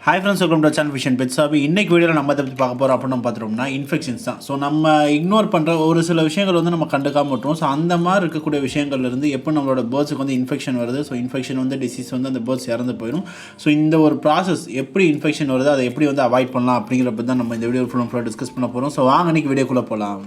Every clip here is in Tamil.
Hi friends, welcome to the channel fishandpetshobby. இன்னைக்கு வீடியோல நம்ம பத்தி பார்க்க போறோம் அப்படினு பார்த்தோம்னா இன்ஃபெக்ஷன்ஸ் தான். சோ நம்ம இக்னோர் பண்ற ஒரு சில விஷயங்கள் வந்து நம்ம கண்டுக்காம விட்டுறோம். சோ அந்த மாதிரி இருக்கக்கூடிய விஷயங்கள்ல இருந்து எப்போ நம்மளோட பேர்ட்ஸ்க்கு வந்து இன்ஃபெக்ஷன் வருது, சோ இன்ஃபெக்ஷன் வந்து டிசீஸ் வந்து அந்த பேர்ட்ஸ் இறந்து போயிடும். சோ இந்த ஒரு ப்ராசஸ் எப்படி இன்ஃபெக்ஷன் வருது, அதை எப்படி வந்து அவாய்ட் பண்ணலாம் அப்படிங்கறத பத்தி தான் நம்ம இந்த வீடியோ ஃபுல்லா டிஸ்கஸ் பண்ண போறோம். சோ வாங்க இன்னைக்கு வீடியோக்குள்ள போலாம்.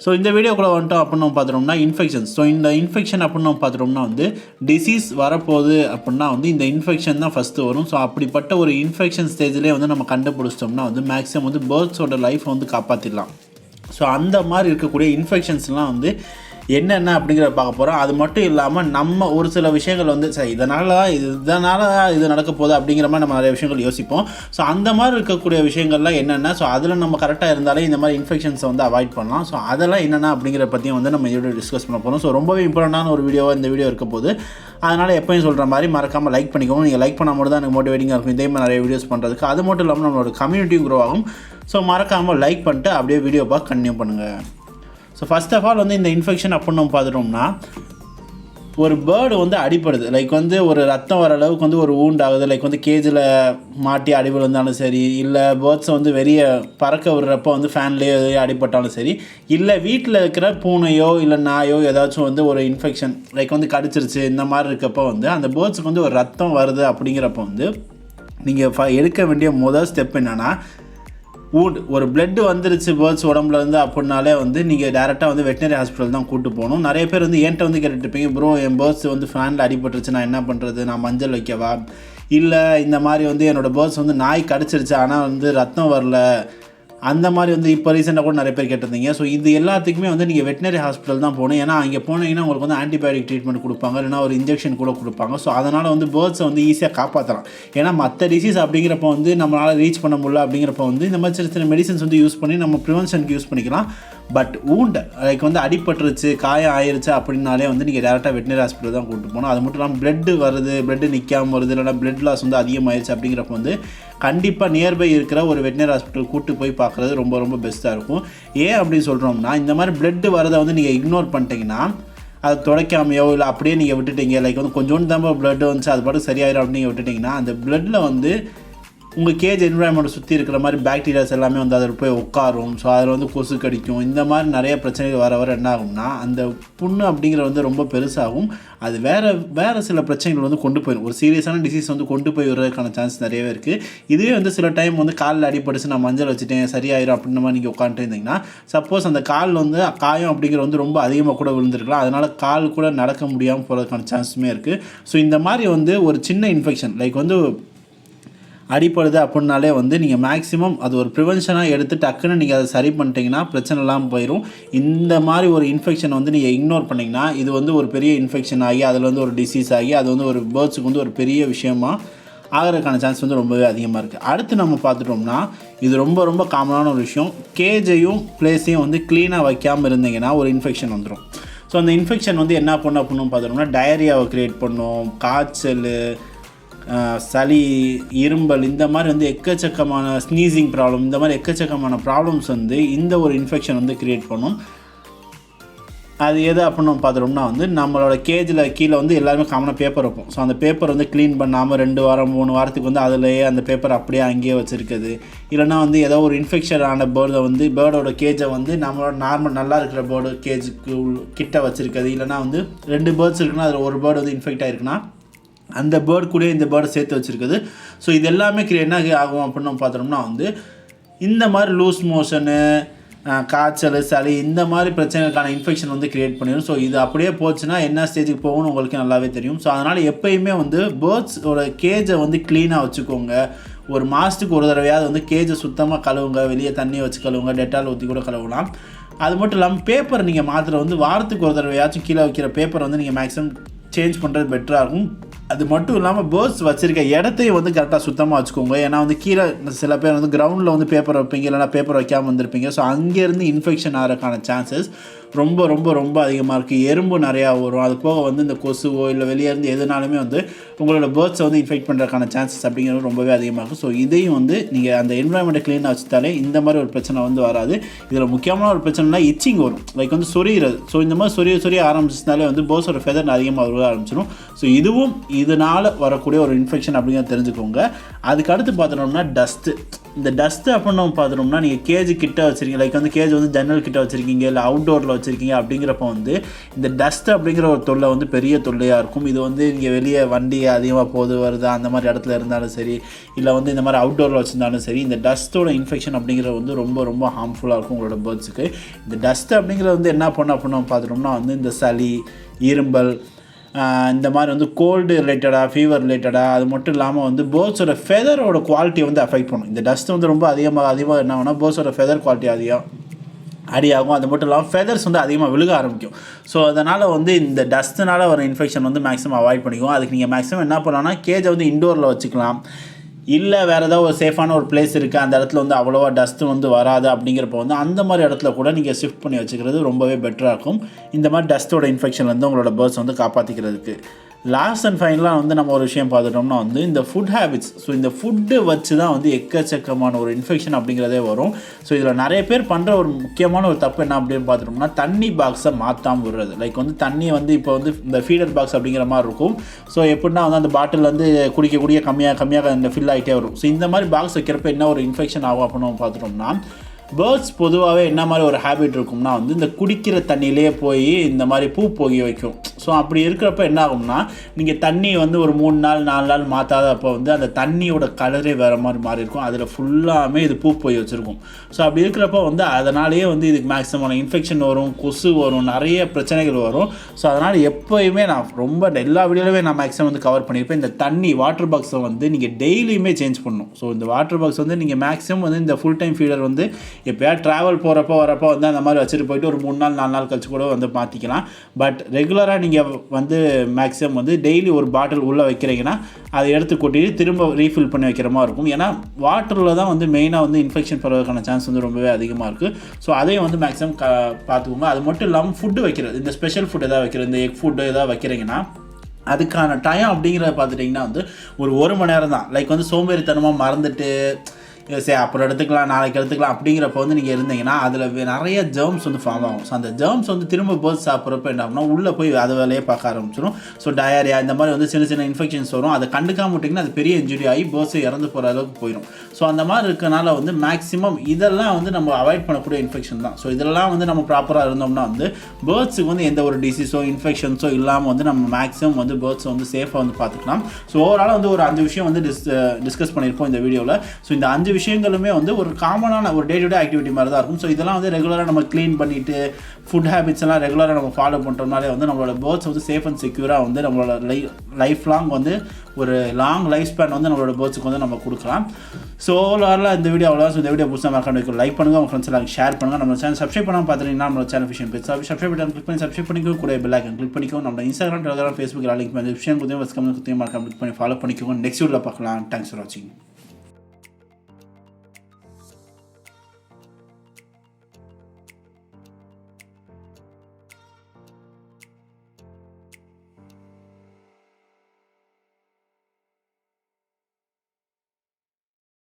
ஸோ இந்த வீடியோக்குள்ளே வந்துட்டோம் அப்படின்னு நம்ம பார்த்துட்டோம்னா இன்ஃபெக்ஷன்ஸ். ஸோ இந்த இன்ஃபெக்ஷன் அப்படின்னு நம்ம பார்த்துட்டோம்னா வந்து டிசீஸ் வரப்போகுது அப்படின்னா வந்து இந்த இன்ஃபெக்ஷன் தான் ஃபஸ்ட்டு வரும். ஸோ அப்படிப்பட்ட ஒரு இன்ஃபெக்ஷன் ஸ்டேஜ்லேயே வந்து நம்ம கண்டுபிடிச்சிட்டோம்னா வந்து மேக்ஸிமம் வந்து பேர்ட்ஸோட லைஃப்பை வந்து காப்பாற்றிடலாம். ஸோ அந்த மாதிரி இருக்கக்கூடிய இன்ஃபெக்ஷன்ஸ்லாம் வந்து என்னென்ன அப்படிங்கிறத பார்க்க போகிறோம். அது மட்டும் இல்லாமல் நம்ம ஒரு சில விஷயங்கள் வந்து சரி இதனால் இது நடக்க போகுது அப்படிங்கிற மாதிரி நம்ம நிறைய விஷயங்கள் யோசிப்போம். ஸோ அந்த மாதிரி இருக்கக்கூடிய விஷயங்கள்லாம் என்னென்ன, ஸோ அதில் நம்ம கரெக்டாக இருந்தாலே இந்த மாதிரி இன்ஃபெக்ஷன்ஸை வந்து அவாய்ட் பண்ணலாம். ஸோ அதெல்லாம் என்னென்ன அப்படிங்கிறத பற்றியும் வந்து நம்ம இதோட டிஸ்கஸ் பண்ண போகிறோம். ஸோ ரொம்பவே இம்பார்ட்டண்டான ஒரு வீடியோவாக இந்த வீடியோ இருக்க போது. அதனால் எப்போயும் சொல்கிற மாதிரி மறக்காமல் லைக் பண்ணிக்கோங்க. நீங்கள் லைக் பண்ணாமல் தான் எனக்கு மோட்டிவேட்டிங்காக இருக்கும் இதே மாதிரி நிறைய வீடியோஸ் பண்ணுறதுக்கு. அது மட்டும் இல்லாமல் நம்மளோட கம்யூனிட்டியும் க்ரோ ஆகும். ஸோ மறக்காமல் லைக் பண்ணிட்டு அப்படியே வீடியோ பார்க்க கன்டினியூ பண்ணுங்கள். ஸோ ஃபஸ்ட் ஆஃப் ஆல் வந்து இந்த இன்ஃபெக்ஷன் அப்படின்னு நம்ம பார்த்துட்டோம்னா ஒரு பேர்டு வந்து அடிப்படுது, லைக் வந்து ஒரு ரத்தம் வர அளவுக்கு வந்து ஒரு வூண்ட் ஆகுது, லைக் வந்து கேஜில் மாட்டி அடிபடு வந்தாலும் சரி, இல்லை பேர்ட்ஸை வந்து வெளியே பறக்க விடுறப்போ வந்து ஃபேன்லேயே அடிபட்டாலும் சரி, இல்லை வீட்டில் இருக்கிற பூனையோ இல்லை நாயோ ஏதாச்சும் வந்து ஒரு இன்ஃபெக்ஷன் லைக் வந்து கடிச்சிருச்சு இந்த மாதிரி இருக்கப்போ வந்து அந்த பேர்ட்ஸுக்கு வந்து ஒரு ரத்தம் வருது அப்படிங்கிறப்போ வந்து நீங்கள் எடுக்க வேண்டிய முதல் ஸ்டெப் என்னென்னா ஒரு பிளட்டு வந்துருச்சு பேர்ட்ஸ் உடம்புலேருந்து அப்படின்னாலே வந்து நீங்கள் டேரெக்டாக வந்து வெட்டினரி ஹாஸ்பிட்டல் தான் கூப்பிட்டு போகணும். நிறைய பேர் வந்து என்கிட்ட வந்து கேட்டுருப்பீங்க, ப்ரோ என் பேர்ட்ஸ் வந்து ஃபேனில் அடிபட்டுருச்சு, நான் என்ன பண்ணுறது, நான் மஞ்சள் வைக்கவா, இல்லை இந்த மாதிரி வந்து என்னோடய பேர்ட்ஸ் வந்து நாய் கடிச்சிருச்சு ஆனால் வந்து ரத்தம் வரல, அந்த மாதிரி வந்து இப்போ ரீசெண்டாக கூட நிறைய பேர் கேட்டிருந்தீங்க. ஸோ இது எல்லாத்துக்குமே வந்து நீங்கள் வெட்டினரி ஹாஸ்பிட்டல் தான் போகணும். ஏன்னா அங்கே போனீங்கன்னா உங்களுக்கு வந்து ஆன்டிபயோட்டிக் ட்ரீட்மெண்ட் கொடுப்பாங்க, இல்லைனா ஒரு இன்ஜெக்ஷன் கூட கொடுப்பாங்க. ஸோ அதனால் வந்து பேர்ட்ஸை வந்து ஈஸியாக காப்பாற்றலாம். ஏன்னா மற்ற டிசீஸ் அப்படிங்கிறப்ப வந்து நம்மளால் ரீச் பண்ண முடியல அப்படிங்கிறப்ப வந்து இந்த மாதிரி சின்ன சின்ன மெடிசன்ஸ் வந்து யூஸ் பண்ணி நம்ம ப்ரிவென்ஷனுக்கு யூஸ் பண்ணிக்கலாம். பட் வூண்ட் லைக் வந்து அடிபட்டுருச்சு, காயம் ஆயிடுச்சு அப்படின்னாலே வந்து நீங்கள் டேரெக்டாக வெட்டினரி ஹாஸ்பிட்டல் தான் கூப்பிட்டு போகணும். அது மட்டும் இல்லாமல் பிளட்டு வருது, பிளட்டு நிற்காமல் வருது, இல்லைனா பிளட் லாஸ் வந்து அதிகமாகிடுச்சு அப்படிங்கிறப்ப வந்து கண்டிப்பாக நியர்பை இருக்கிற ஒரு வெட்டினரி ஹாஸ்பிட்டல் கூப்பிட்டு போய் பார்க்குறது ரொம்ப ரொம்ப பெஸ்ட்டாக இருக்கும். ஏன் அப்படின்னு சொல்கிறோம்னா இந்த மாதிரி பிளட்டு வரதை வந்து நீங்கள் இக்னோர் பண்ணிட்டீங்கன்னா, அதை துடைக்காமையோ இல்லை அப்படியே நீங்கள் விட்டுட்டீங்க, லைக் வந்து கொஞ்சோண்டு தான் பிளட் வந்துச்சு அது பாட்டு சரியாயிடும் அப்படின்னு நீங்கள் விட்டுட்டிங்கன்னா அந்த பிளட்டில் வந்து உங்கள் கேஜ் என்விரான்மெண்ட் சுற்றி இருக்கிற மாதிரி பாக்டீரியாஸ் எல்லாமே வந்து அதில் போய் உட்காரும். ஸோ அதில் வந்து கொசு கடிக்கும். இந்த மாதிரி நிறைய பிரச்சனைகள் வர என்ன ஆகும்னா அந்த புண்ணு அப்படிங்கிற வந்து ரொம்ப பெருசாகும். அது வேறு சில பிரச்சனைகள் வந்து கொண்டு போயிடும். ஒரு சீரியஸான டிசீஸ் வந்து கொண்டு போய் விடுறதுக்கான சான்ஸ் நிறையவே இருக்குது. இதுவே வந்து சில டைம் வந்து காலில் அடிபட்டுச்சு, நான் மஞ்சள் வச்சுட்டேன் சரியாயிரும் அப்படின்ற மாதிரி நீங்கள் உட்காந்துட்டு இருந்தீங்கன்னா, சப்போஸ் அந்த காலில் வந்து காயம் அப்படிங்கிற வந்து ரொம்ப அதிகமாக கூட விழுந்துருக்கலாம். அதனால் கால் கூட நடக்க முடியாமல் போகிறதுக்கான சான்ஸுமே இருக்குது. ஸோ இந்த மாதிரி வந்து ஒரு சின்ன இன்ஃபெக்ஷன் லைக் வந்து அடிப்படுது அப்படின்னாலே வந்து நீங்கள் மேக்ஸிமம் அது ஒரு ப்ரிவென்ஷனாக எடுத்து டக்குன்னு நீங்கள் அதை சரி பண்ணிட்டீங்கன்னா பிரச்சனை இல்லாமல் போயிடும். இந்த மாதிரி ஒரு இன்ஃபெக்ஷன் வந்து நீங்கள் இக்னோர் பண்ணிங்கன்னா இது வந்து ஒரு பெரிய இன்ஃபெக்ஷன் ஆகி அதில் வந்து ஒரு டிசீஸ் ஆகி அது வந்து ஒரு பேர்ட்ஸுக்கு வந்து ஒரு பெரிய விஷயமாக ஆகிறதுக்கான சான்ஸ் வந்து ரொம்பவே அதிகமாக இருக்குது. அடுத்து நம்ம பார்த்துட்டோம்னா இது ரொம்ப ரொம்ப காமனான ஒரு விஷயம், கேஜையும் பிளேஸையும் வந்து க்ளீனாக வைக்காமல் இருந்தீங்கன்னா ஒரு இன்ஃபெக்ஷன் வந்துடும். ஸோ அந்த இன்ஃபெக்ஷன் வந்து என்ன பண்ணணும் பார்த்தோம்னா டயரியாவை க்ரியேட் பண்ணும், காய்ச்சல், சளி, இரும்பல், இந்த மாதிரி வந்து எக்கச்சக்கமான ஸ்னீசிங் ப்ராப்ளம், இந்த மாதிரி எக்கச்சக்கமான ப்ராப்ளம்ஸ் வந்து இந்த ஒரு இன்ஃபெக்ஷன் வந்து க்ரியேட் பண்ணும். அது எது அப்படின்னு பார்த்துட்டோம்னா வந்து நம்மளோட கேஜில் கீழே வந்து எல்லாருமே காமனாக பேப்பர் வைப்போம். ஸோ அந்த பேப்பர் வந்து க்ளீன் பண்ணாமல் 2 வாரம் 3 வாரத்துக்கு வந்து அதிலேயே அந்த பேப்பர் அப்படியே அங்கேயே வச்சுருக்குது, இல்லைனா வந்து ஏதோ ஒரு இன்ஃபெக்ஷன் ஆன பேர்டோட கேஜை வந்து நம்மளோட நார்மல் நல்லா இருக்கிற பேர்டு கேஜுக்கு கிட்ட வச்சுருக்குது, இல்லைனா வந்து 2 பேர்ட்ஸ் இருக்குன்னா அதில் ஒரு பேர்டு வந்து இன்ஃபெக்ட் ஆகிருக்குன்னா அந்த பேர்டு கூட இந்த பேர்டை சேர்த்து வச்சுருக்குது. ஸோ இது எல்லாமே என்ன ஆகும் அப்படின்னு நம்ம பார்த்தோம்னா வந்து இந்த மாதிரி லூஸ் மோஷனு, காய்ச்சல், சளி, இந்த மாதிரி பிரச்சனைக்கான இன்ஃபெக்ஷன் வந்து க்ரியேட் பண்ணிடும். ஸோ இது அப்படியே போச்சுன்னா என்ன ஸ்டேஜுக்கு போகணும்னு உங்களுக்கு நல்லாவே தெரியும். ஸோ அதனால் எப்போயுமே வந்து பேர்ட்ஸோட கேஜை வந்து க்ளீனாக வச்சுக்கோங்க. ஒரு மாதத்துக்கு ஒரு தடவையாவது வந்து கேஜை சுத்தமாக கழுவுங்க, வெளியே தண்ணியை வச்சு கழுவுங்க, டெட்டால் ஊற்றி கூட கழுவலாம். அது மட்டும் இல்லாமல் பேப்பர் நீங்கள் மாத்திரை வந்து வாரத்துக்கு ஒரு தடவையாச்சும் கீழே வைக்கிற பேப்பர் வந்து நீங்கள் மேக்ஸிமம் சேஞ்ச் பண்ணுறது பெட்டராக இருக்கும். அது மட்டும் இல்லாமல் பேர்ட்ஸ் வச்சுருக்க இடத்தையும் வந்து கரெக்டாக சுத்தமாக வச்சுக்கோங்க. ஏன்னா வந்து கீழே சில பேர் வந்து கிரவுண்டில் வந்து பேப்பர் வைப்பீங்க, இல்லைனா பேப்பர் வைக்காமல் வந்திருப்பீங்க. ஸோ அங்கேருந்து இன்ஃபெக்ஷன் ஆகிறதுக்கான சான்சஸ் ரொம்ப ரொம்ப ரொம்ப அதிகமாக இருக்குது. எறும்பு நிறையா வரும். அது போக வந்து இந்த கொசுவோ இல்லை வெளியே இருந்து எதுனாலுமே வந்து உங்களோட பேர்ட்ஸை வந்து இன்ஃபெக்ட் பண்ணுறதுக்கான சான்சஸ் அப்படிங்கிறது ரொம்பவே அதிகமாக இருக்கும். ஸோ இதையும் வந்து நீங்கள் அந்த என்வரான்மெண்ட்டை க்ளீனாக வச்சுட்டாலே இந்த மாதிரி ஒரு பிரச்சனை வந்து வராது. இதில் முக்கியமான ஒரு பிரச்சனைனா இச்சிங் வரும், லைக் வந்து சொரிகிறது. ஸோ இந்த மாதிரி சொரிய ஆரம்பிச்சினாலே வந்து பேர்ட்ஸோட ஃபெதர் அதிகமாக வர ஆரம்பிச்சிடும். ஸோ இதுவும் இதனால் வரக்கூடிய ஒரு இன்ஃபெக்ஷன் அப்படிங்கிறத தெரிஞ்சுக்கோங்க. அதுக்கு அடுத்து பார்த்துட்டோம்னா டஸ்ட்டு. இந்த டஸ்ட்டு அப்படின்னு நம்ம பார்த்துட்டோம்னா நீங்கள் கேஜ் கிட்ட வச்சுருக்கீங்க, லைக் வந்து கேஜ் வந்து ஜன்னல் கிட்ட வச்சுருக்கீங்க இல்லை அவுட்டோரில் வச்சுருக்கீங்க அப்படிங்கிறப்ப வந்து இந்த டஸ்ட் அப்படிங்கிற ஒரு தொல்லை வந்து பெரிய தொல்லையாக இருக்கும். இது வந்து நீங்கள் வெளியே வண்டி அதிகமாக போது வருது அந்த மாதிரி இடத்துல இருந்தாலும் சரி, இல்லை வந்து இந்த மாதிரி அவுட்டோரில் வச்சுருந்தாலும் சரி, இந்த டஸ்ட்டோட இன்ஃபெக்ஷன் அப்படிங்கிறது வந்து ரொம்ப ரொம்ப ஹார்ம்ஃபுல்லாக இருக்கும் உங்களோட பேர்ட்ஸுக்கு. இந்த டஸ்ட் அப்படிங்கிறது வந்து என்ன பண்ண அப்படின்னு பார்த்துட்டோம்னா வந்து இந்த சளி, இரும்பல், இந்த மாதிரி வந்து கோல்டு ரிலேட்டடாக, ஃபீவர் ரிலேட்டடாக, அது மட்டும் இல்லாமல் வந்து பேர்ட்ஸோட ஃபெதரோட குவாலிட்டியை வந்து அஃபெக்ட் பண்ணும். இந்த டஸ்ட் வந்து ரொம்ப அதிகமாக என்ன ஆகுனா பேர்ட்ஸோட ஃபெதர் குவாலிட்டி அடியாகும். அது மட்டும் இல்லாமல் ஃபெதர்ஸ் வந்து அதிகமாக விழுக ஆரம்பிக்கும். ஸோ அதனால் வந்து இந்த டஸ்ட்டுனால வர இன்ஃபெக்ஷன் வந்து மேக்ஸிமம் அவாய்ட் பண்ணிக்குவோம். அதுக்கு நீங்கள் மேக்ஸிமம் என்ன பண்ணலாம்னா கேஜை வந்து இன்டோரில் வச்சுக்கலாம், இல்லை வேறு ஏதாவது ஒரு சேஃபான ஒரு பிளேஸ் இருக்குது அந்த இடத்துல வந்து அவ்வளோவா டஸ்ட்டு வந்து வராது அப்படிங்கிறப்ப வந்து அந்த மாதிரி இடத்துல கூட நீங்கள் ஷிஃப்ட் பண்ணி வச்சுக்கிறது ரொம்பவே பெட்டராக இருக்கும். இந்த மாதிரி டஸ்ட்டோட இன்ஃபெக்ஷன்லேருந்து உங்களோட பேர்ட்ஸ் வந்து காப்பாற்றிக்கிறதுக்கு. லாஸ்ட் அண்ட் ஃபைனலாக வந்து நம்ம ஒரு விஷயம் பார்த்துட்டோம்னா வந்து இந்த ஃபுட் ஹேபிட்ஸ். ஸோ இந்த ஃபுட்டு வச்சு தான் வந்து எக்கச்சக்கமான ஒரு இன்ஃபெக்ஷன் அப்படிங்கிறதே வரும். ஸோ இதில் நிறைய பேர் பண்ணுற ஒரு முக்கியமான ஒரு தப்பு என்ன அப்படின்னு பார்த்துட்டோம்னா தண்ணி பாக்ஸை மாற்றாமல் விடுறது. லைக் வந்து தண்ணி வந்து இப்போ வந்து இந்த ஃபீடர் பாக்ஸ் அப்படிங்கிற மாதிரி இருக்கும். ஸோ எப்படின்னா வந்து அந்த பாட்டில் வந்து குடிக்கக்கூடிய கம்மியாக இந்த ஃபில் ஆகிட்டே வரும். ஸோ இந்த மாதிரி பாக்ஸ் வைக்கிறப்ப என்ன ஒரு இன்ஃபெக்ஷன் ஆகும் அப்படின்னு பார்த்துட்டோம்னா பேர்ட்ஸ் பொதுவாகவே என்ன மாதிரி ஒரு ஹேபிட் இருக்கும்னா வந்து இந்த குடிக்கிற தண்ணியிலே போய் இந்த மாதிரி பூ போகி வைக்கும். ஸோ அப்படி இருக்கிறப்ப என்ன ஆகும்னா நீங்கள் தண்ணி வந்து ஒரு 3 நாள் 4 நாள் மாற்றாதப்போ வந்து அந்த தண்ணியோட கலரே வேறு மாதிரி மாறி இருக்கும். அதில் ஃபுல்லாமே இது பூ போய் வச்சுருக்கும். ஸோ அப்படி இருக்கிறப்ப வந்து அதனாலேயே வந்து இதுக்கு மேக்ஸிமம் இன்ஃபெக்ஷன் வரும், கொசு வரும், நிறைய பிரச்சனைகள் வரும். ஸோ அதனால் எப்போயுமே நான் ரொம்ப எல்லா வீடியோலையுமே நான் மேக்ஸிமம் வந்து கவர் பண்ணியிருப்பேன். இந்த தண்ணி வாட்டர் பாக்ஸை வந்து நீங்கள் டெய்லியுமே சேஞ்ச் பண்ணணும். ஸோ இந்த வாட்டர் பாக்ஸ் வந்து நீங்கள் மேக்ஸிமம் வந்து இந்த ஃபுல் டைம் ஃபீடர் வந்து எப்போயாவது ட்ராவல் போகிறப்போ வரப்போ வந்து அந்த மாதிரி வச்சுட்டு போயிட்டு ஒரு 3 நாள் 4 நாள் கழிச்சு கூட வந்து மாற்றிக்கலாம். பட் ரெகுலராக நீங்கள் வந்து மேக்ஸிமம் வந்து டெய்லி ஒரு பாட்டில் உள்ளே வைக்கிறீங்கன்னா அதை எடுத்து கொட்டிட்டு திரும்ப ரீஃபில் பண்ணி வைக்கிற மாதிரி இருக்கும். ஏன்னா வாட்டரில் தான் வந்து மெயினாக வந்து இன்ஃபெக்ஷன் பரவதுக்கான சான்ஸ் வந்து ரொம்பவே அதிகமாக இருக்குது. ஸோ அதையும் வந்து மேக்ஸிமம் பார்த்துக்கோங்க. அது மட்டும் இல்லாமல் ஃபுட்டு வைக்கிறது, இந்த ஸ்பெஷல் ஃபுட் எதாவது வைக்கிறது, இந்த எக் ஃபுட்டு எதாவது வைக்கிறீங்கன்னா அதுக்கான டைம் அப்படிங்கிறத பார்த்துட்டிங்கன்னா வந்து ஒரு 1 மணி நேரம் தான். லைக் வந்து சோம்பேறித்தனமாக மறந்துட்டு சரி அப்புறம் எடுத்துக்கலாம் நாளைக்கு எடுத்துக்கலாம் அப்படிங்கிறப்ப வந்து நீங்கள் இருந்தீங்கன்னா அதில் நிறைய ஜெர்ம்ஸ் வந்து ஃபார்ம் ஆகும். ஸோ அந்த ஜெர்ம்ஸ் வந்து திரும்ப பேர்ட்ஸ் சாப்பிட்றப்ப என்ன ஆகும்னா உள்ளே போய் அது வேலையை பார்க்க ஆரம்பிச்சிடும். ஸோ டயரியா இந்த மாதிரி வந்து சின்ன இன்ஃபெக்ஷன்ஸ் வரும். அதை கண்டுக்காம விட்டிங்கன்னா அது பெரிய இன்ஜுரி ஆகி பேர்ட்ஸ் இறந்து போகிற அளவுக்கு போயிடும். ஸோ அந்த மாதிரி இருக்கனால வந்து மேக்ஸிமம் இதெல்லாம் வந்து நம்ம அவாய்ட் பண்ணக்கூடிய இன்ஃபெக்ஷன் தான். ஸோ இதெல்லாம் வந்து நம்ம ப்ராப்பராக இருந்தோம்னா வந்து பேர்ட்ஸுக்கு வந்து எந்த ஒரு டிசீஸோ இன்ஃபெக்ஷன்ஸோ இல்லாமல் வந்து நம்ம மேக்ஸிமம் வந்து பேர்ட்ஸை வந்து சேஃபாக வந்து பார்த்துக்கலாம். ஸோ ஓவரால் வந்து ஒரு 5 விஷயம் வந்து டிஸ்கஸ் பண்ணியிருப்போம் இந்த வீடியோவில். ஸோ இந்த 5 விஷயங்களுமே வந்து ஒரு காமனான ஒரு டே டு டே ஆக்டிவிட்டி மாதிரி தான் இருக்கும். ஸோ இதெல்லாம் வந்து ரெகுலராக நம்ம க்ளீன் பண்ணிவிட்டு ஃபுட் ஹேபிட்ஸ் எல்லாம் ரெகுலராக நம்ம ஃபாலோ பண்ணுறோம்னாலே வந்து நம்மளோட பேர்ட்ஸ் வந்து சேஃப் அண்ட் செக்யூராக வந்து நம்மளோட லைஃப் லாங் வந்து ஒரு லாங் லைஃப் ஸ்பேன் வந்து நம்மளோட பேர்ட்ஸுக்கு வந்து நம்ம கொடுக்கலாம். ஸோ ஓவராலாக இந்த வீடியோ அவ்வளோ. ஸோ இந்த வீடியோ புதுசாக மறக்காம லைக் பண்ணுங்கள், உங்கள் ஃப்ரெண்ட்ஸ் எல்லாம் ஷேர் பண்ணுங்கள். நம்ம சேனல் சப்ஸ்கிரைப் பண்ணாமல் பார்த்துட்டீங்கன்னா நம்ம channel fission pets subscribe button click பண்ணி சப்ஸ்கிரைப் பண்ணிக்கோ, கூட பெல் ஐகான் கிளிக் பண்ணிக்கோ. நம்ம இன்ஸ்டாகிராம், டெலிகிராம், ஃபேஸ்புக் லிங்க் பண்ணி விஷயம் புதிய கிளிக் பண்ணி ஃபாலோ பண்ணிக்கோங்க. நெக்ஸ்ட் வீடியோவில் பார்க்கலாம். தேங்க்ஸ் ஃபார் வாட்சிங்.